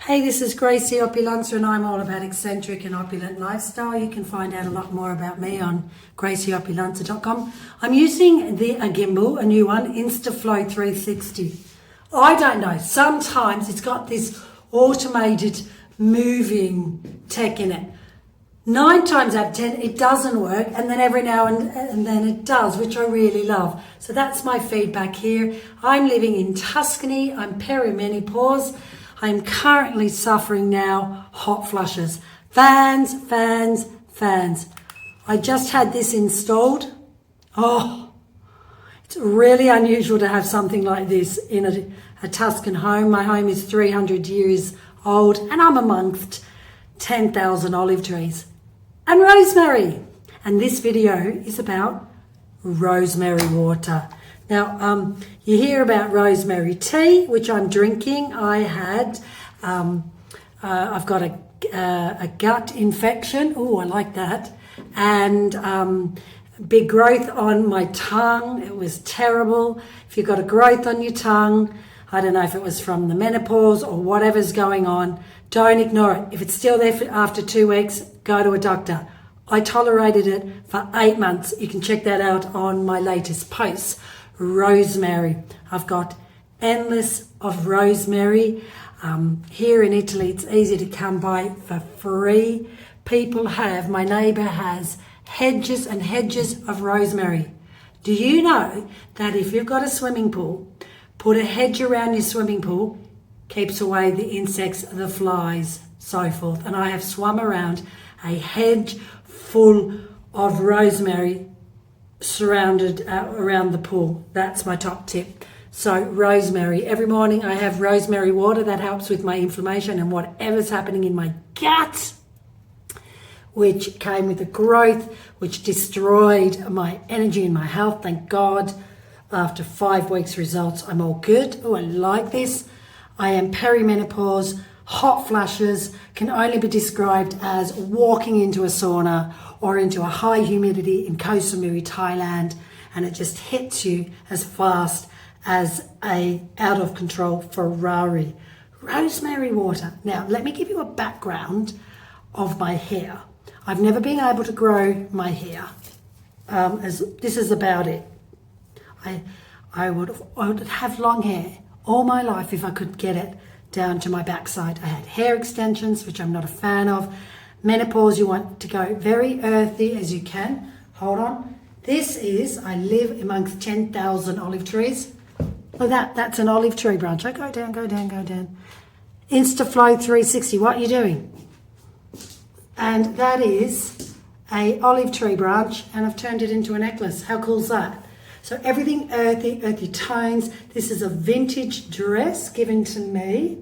Hey, this is Gracie Opulence, and I'm all about eccentric and opulent lifestyle. You can find out a lot more about me on gracieopulence.com. I'm using a gimbal, a new one, InstaFlow 360. I don't know, sometimes it's got this automated moving tech in it. 9 times out of 10, it doesn't work, and then every now and then it does, which I really love. So that's my feedback here. I'm living in Tuscany. I'm perimenopause. I'm currently suffering now hot flushes. Fans. I just had this installed. Oh, it's really unusual to have something like this in a Tuscan home. My home is 300 years old, and I'm amongst 10,000 olive trees. And rosemary. And this video is about rosemary water. Now, you hear about rosemary tea, which I'm drinking. I've got a gut infection. Oh, I like that. And big growth on my tongue. It was terrible. If you've got a growth on your tongue, I don't know if it was from the menopause or whatever's going on, don't ignore it. If it's still there after 2 weeks, go to a doctor. I tolerated it for 8 months. You can check that out on my latest posts. Rosemary. I've got endless of rosemary. Here in Italy, it's easy to come by for free. My neighbour has hedges and hedges of rosemary. Do you know that if you've got a swimming pool, put a hedge around your swimming pool, keeps away the insects, the flies, so forth. And I have swum around a hedge full of rosemary surrounded around the pool. That's my top tip. So rosemary, every morning I have rosemary water. That helps with my inflammation and whatever's happening in my gut, which came with the growth, which destroyed my energy and my health. Thank God, after 5 weeks results, I'm all good. Oh, I like this. I am perimenopause. Hot flushes can only be described as walking into a sauna or into a high humidity in Koh Samui, Thailand, and it just hits you as fast as a out of control Ferrari. Rosemary water. Now, let me give you a background of my hair. I've never been able to grow my hair. This is about it. I would have long hair all my life if I could get it down to my backside. I had hair extensions, which I'm not a fan of. Menopause, you want to go very earthy as you can. Hold on. I live amongst 10,000 olive trees. Oh, that's an olive tree branch. Oh, go down. InstaFlow 360, what are you doing? And that is a olive tree branch, and I've turned it into a necklace. How cool is that? So everything earthy tones. This is a vintage dress given to me.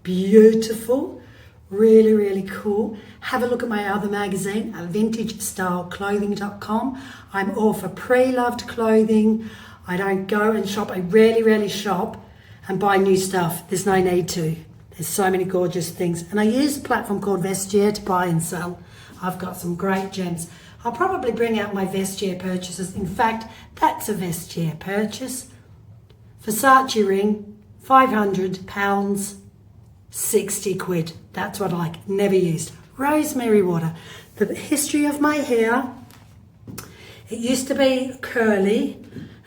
Beautiful. Really, really cool. Have a look at my other magazine, vintagestyleclothing.com. I'm all for pre-loved clothing. I don't go and shop. I rarely shop and buy new stuff. There's no need to. There's so many gorgeous things. And I use a platform called Vestiaire to buy and sell. I've got some great gems. I'll probably bring out my Vestiaire purchases. In fact, that's a Vestiaire purchase. Versace ring, £500, 60 quid. That's what I like. Never used. Rosemary water. The history of my hair. It used to be curly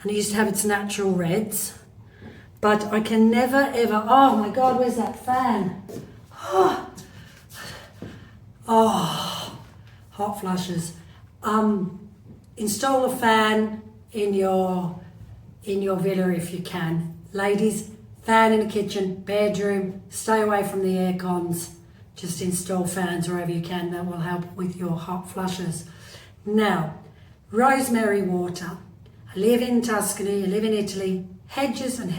and it used to have its natural reds. But I can never ever... Oh my God, where's that fan? Oh, hot flushes. Install a fan in your villa if you can. Ladies, fan in the kitchen, bedroom, stay away from the air cons. Just install fans wherever you can. That will help with your hot flushes. Now, rosemary water. I live in Tuscany, I live in Italy. Hedges and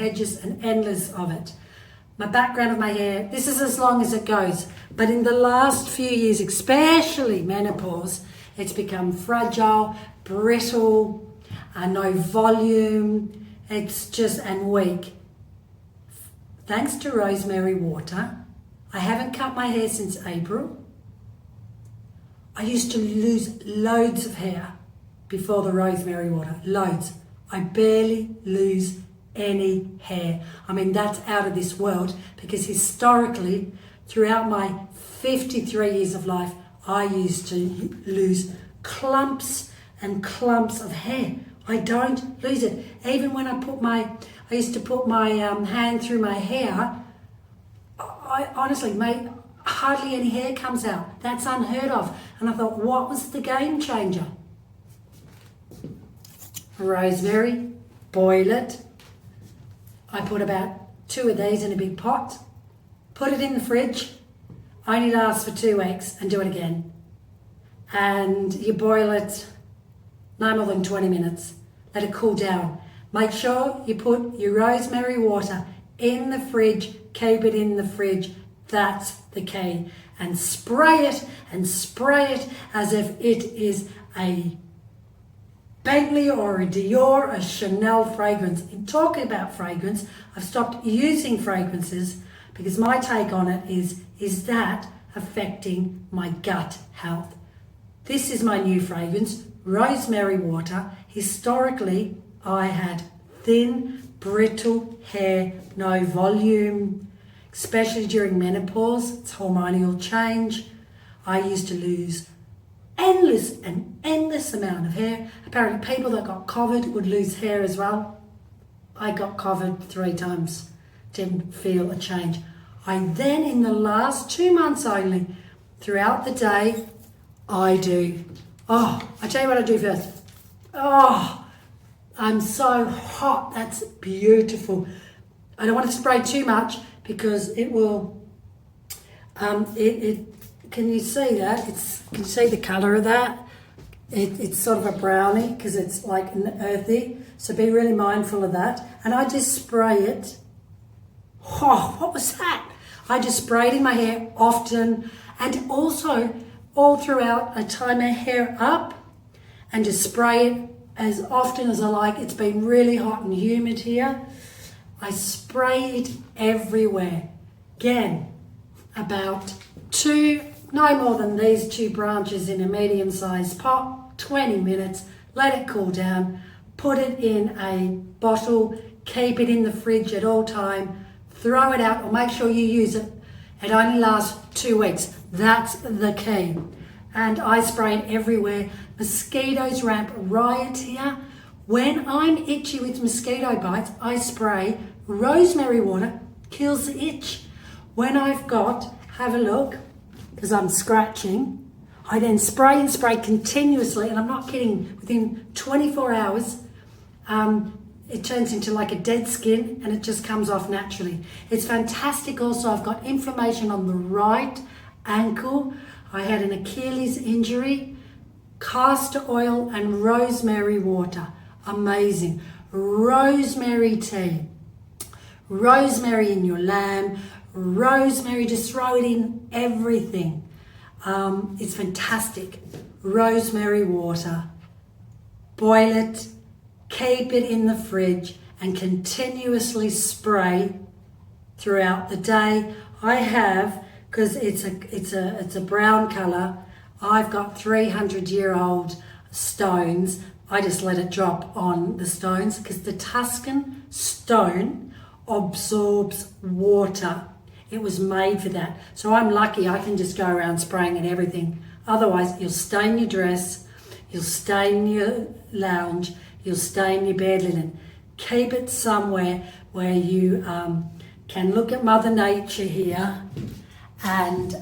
endless of it. My background of my hair, this is as long as it goes. But in the last few years, especially menopause, it's become fragile, brittle, no volume. It's just, and weak. Thanks to rosemary water, I haven't cut my hair since April. I used to lose loads of hair before the rosemary water, loads. I barely lose any hair. I mean, that's out of this world because historically throughout my 53 years of life, I used to lose clumps and clumps of hair. I don't lose it. Even when I used to put my hand through my hair, I honestly, mate, hardly any hair comes out. That's unheard of. And I thought, what was the game changer? Rosemary, boil it. I put about 2 of these in a big pot, put it in the fridge, only lasts for 2 weeks, and do it again. And you boil it no more than 20 minutes. Let it cool down. Make sure you put your rosemary water in the fridge, keep it in the fridge. That's the key. And spray it as if it is a Bentley or a Dior, a Chanel fragrance. In talking about fragrance, I've stopped using fragrances because my take on it is that affecting my gut health? This is my new fragrance, rosemary water. Historically, I had thin, brittle hair, no volume, especially during menopause. It's hormonal change. I used to lose endless amount of hair. Apparently people that got COVID would lose hair as well. I got COVID 3 times, didn't feel a change. I then, in the last 2 months only, throughout the day, I tell you what I do first. I'm so hot, that's beautiful. I don't want to spray too much because it will, can you see that? Can you see the colour of that? It's sort of a brownie because it's like earthy. So be really mindful of that. And I just spray it. Oh, what was that? I just spray it in my hair often. And also all throughout, I tie my hair up and just spray it as often as I like. It's been really hot and humid here. I spray it everywhere. Again, about no more than these 2 branches in a medium-sized pot, 20 minutes, let it cool down, put it in a bottle, keep it in the fridge at all time, throw it out or make sure you use it. It only lasts 2 weeks. That's the key. And I spray it everywhere. Mosquitoes ramp riot here. When I'm itchy with mosquito bites, I spray rosemary water, kills the itch. When I've got, have a look, because I'm scratching, I then spray and spray continuously, and I'm not kidding, within 24 hours, it turns into like a dead skin and it just comes off naturally. It's fantastic. Also, I've got inflammation on the right ankle. I had an Achilles injury. Castor oil and rosemary water. Amazing. Rosemary tea. Rosemary in your lamb. Rosemary, just throw it in everything. It's fantastic. Rosemary water. Boil it. Keep it in the fridge and continuously spray throughout the day. I have, because it's a brown colour, I've got 300-year-old stones. I just let it drop on the stones because the Tuscan stone absorbs water. It was made for that. So I'm lucky I can just go around spraying at everything. Otherwise, you'll stain your dress, you'll stain your lounge, you'll stain your bed linen. Keep it somewhere where you can look at Mother Nature here and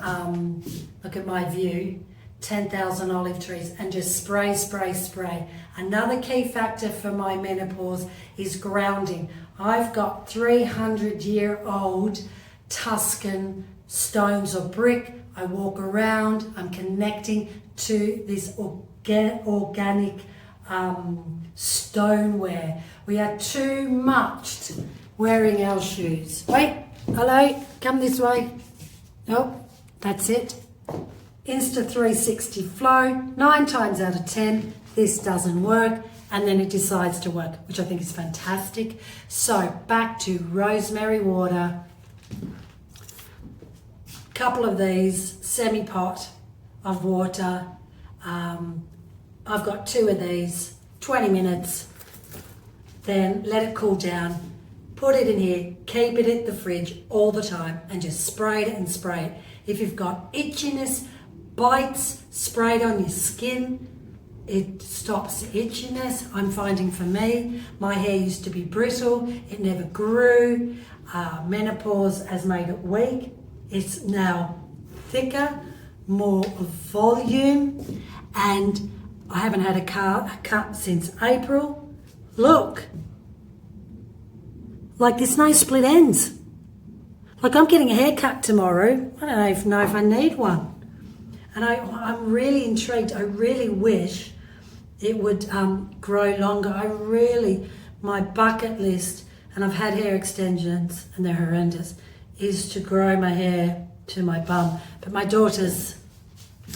look at my view, 10,000 olive trees, and just spray, spray, spray. Another key factor for my menopause is grounding. I've got 300-year-old Tuscan stones or brick. I walk around, I'm connecting to this organic stoneware. We are too much wearing our shoes. Wait, hello, come this way. Nope, that's it. Insta360 flow, 9 times out of 10, this doesn't work, and then it decides to work, which I think is fantastic. So back to rosemary water. Couple of these, semi-pot of water. I've got 2 of these, 20 minutes, then let it cool down, put it in here, keep it at the fridge all the time and just spray it and spray it. If you've got itchiness, bites, spray it on your skin. It stops itchiness. I'm finding for me, my hair used to be brittle, it never grew. Menopause has made it weak. It's now thicker, more volume, and I haven't had a cut since April. Look, like there's no split ends. Like I'm getting a haircut tomorrow. I don't even know if I need one. And I'm really intrigued. I really wish it would grow longer. My bucket list, and I've had hair extensions and they're horrendous, is to grow my hair to my bum. But my daughters,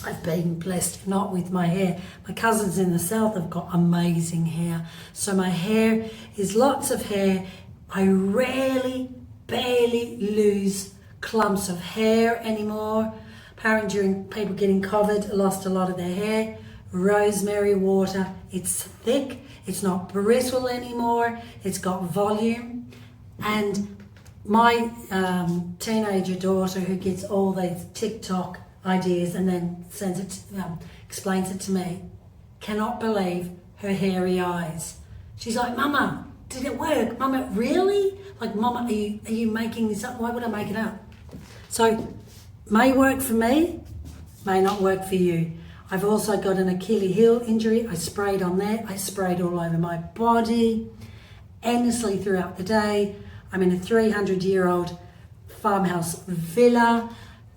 I've been blessed not with my hair. My cousins in the south have got amazing hair. So my hair is lots of hair. I barely lose clumps of hair anymore. Apparently during people getting COVID, lost a lot of their hair. Rosemary water, it's thick, it's not brittle anymore, it's got volume. And my teenager daughter, who gets all these TikTok ideas and then explains it to me, cannot believe her hairy eyes. She's like, Mama, did it work? Mama, really? Like, Mama, are you making this up? Why would I make it up? So, may work for me, may not work for you. I've also got an Achilles heel injury. I sprayed on that. I sprayed all over my body, endlessly throughout the day. I'm in a 300-year-old farmhouse villa.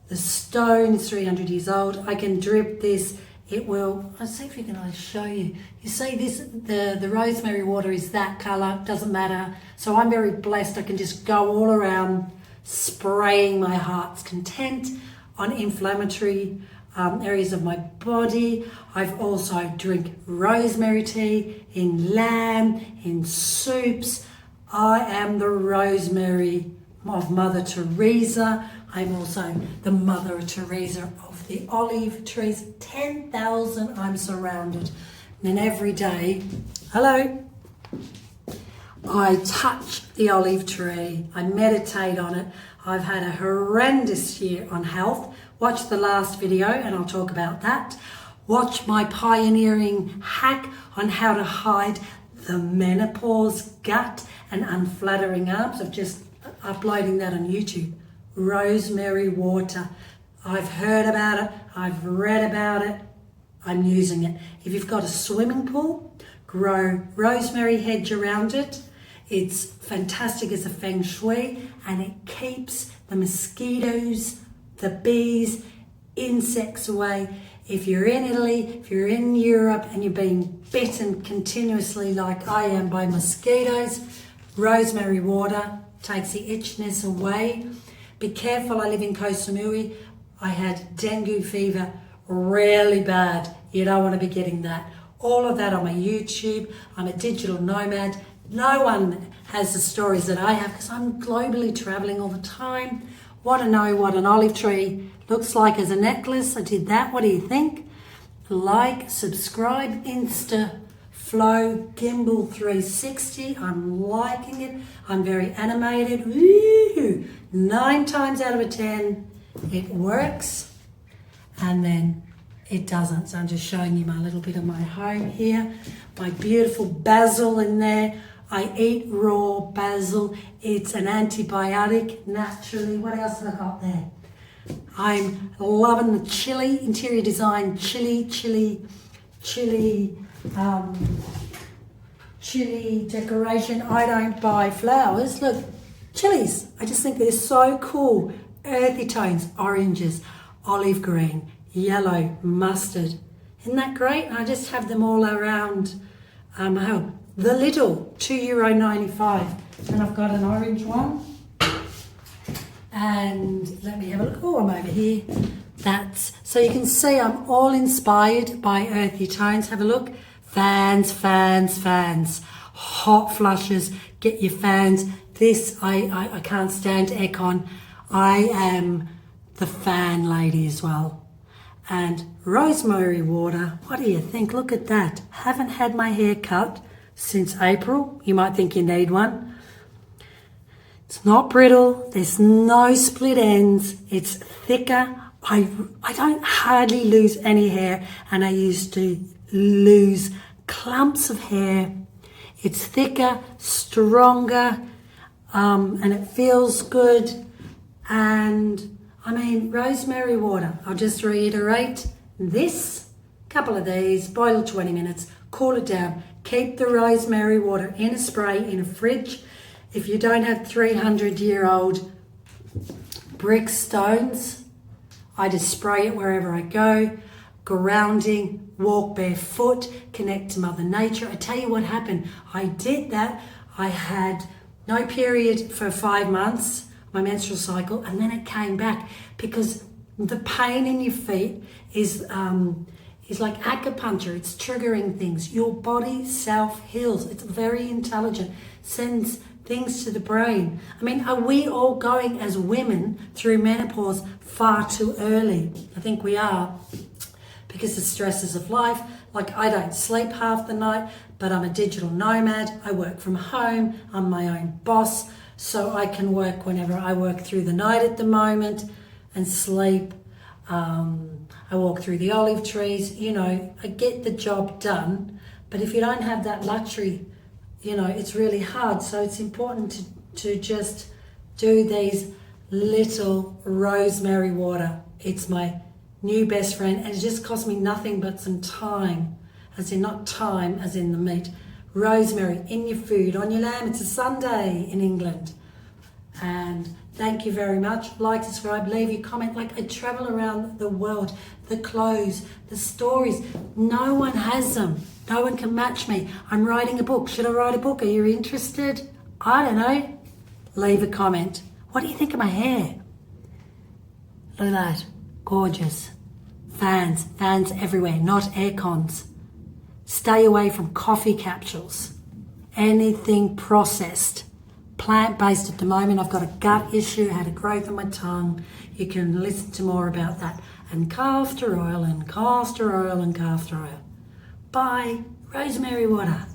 The stone is 300 years old. I can drip this. It will, I'll see if you can show you. You see this, the rosemary water is that colour, doesn't matter. So I'm very blessed. I can just go all around spraying my heart's content on inflammatory areas of my body. I've also drink rosemary tea in lamb, in soups. I am the Rosemary of Mother Teresa. I'm also the Mother Teresa of the olive trees. 10,000 I'm surrounded. And every day, hello, I touch the olive tree. I meditate on it. I've had a horrendous year on health. Watch the last video and I'll talk about that. Watch my pioneering hack on how to hide the menopause gut and unflattering arms. I'm just uploading that on YouTube. Rosemary water. I've heard about it. I've read about it. I'm using it. If you've got a swimming pool, grow rosemary hedge around it. It's fantastic as a feng shui and it keeps the mosquitoes, the bees, insects away. If you're in Italy, if you're in Europe and you're being bitten continuously like I am by mosquitoes, rosemary water takes the itchiness away. Be careful, I live in Koh Samui. I had dengue fever really bad. You don't want to be getting that. All of that on my YouTube. I'm a digital nomad. No one has the stories that I have because I'm globally traveling all the time. Want to know what an olive tree looks like as a necklace? I did that. What do you think? Like, subscribe, Insta Flow Gimbal 360. I'm liking it. I'm very animated. Woo! 9 times out of 10, it works. And then it doesn't. So I'm just showing you my little bit of my home here. My beautiful basil in there. I eat raw basil. It's an antibiotic naturally. What else have I got there? I'm loving the chili, interior design, chili decoration. I don't buy flowers. Look, chilies. I just think they're so cool. Earthy tones, oranges, olive green, yellow, mustard. Isn't that great? I just have them all around home. The little, €2.95. And I've got an orange one. And let me have a look. Oh, I'm over here. So you can see I'm all inspired by earthy tones. Have a look. Fans, fans, fans. Hot flushes. Get your fans. This, I can't stand aircon. I am the fan lady as well. And rosemary water. What do you think? Look at that. Haven't had my hair cut since April. You might think you need one. It's not brittle. There's no split ends. It's thicker. I don't hardly lose any hair, and I used to lose clumps of hair. It's thicker, stronger, and it feels good. And I mean, rosemary water, I'll just reiterate this, couple of these, boil 20 minutes, cool it down. Keep the rosemary water in a spray in a fridge. If you don't have 300-year-old brick stones, I just spray it wherever I go. Grounding, walk barefoot, connect to Mother Nature. I tell you what happened. I did that. I had no period for 5 months, my menstrual cycle, and then it came back because the pain in your feet is like acupuncture. It's triggering things. Your body self-heals. It's very intelligent. Sends things to the brain. I mean, are we all going as women through menopause far too early? I think we are, because the stresses of life. Like, I don't sleep half the night, but I'm a digital nomad. I work from home. I'm my own boss, so I can work whenever. I work through the night at the moment and sleep. I walk through the olive trees. You know, I get the job done. But if you don't have that luxury, you know, it's really hard. So it's important to just do these little rosemary water. It's my new best friend, and it just cost me nothing but some time, as in not time as in the meat. Rosemary in your food, on your lamb. It's a Sunday in England. And thank you very much. Like, subscribe, leave your comment. Like, I travel around the world. The clothes, the stories, no one has them. No one can match me. I'm writing a book. Should I write a book? Are you interested? I don't know. Leave a comment. What do you think of my hair? Look at that. Gorgeous. Fans everywhere, not air cons. Stay away from coffee capsules. Anything processed. Plant-based at the moment. I've got a gut issue, had a growth on my tongue. You can listen to more about that. And castor oil and castor oil and castor oil. Bye. Rosemary water.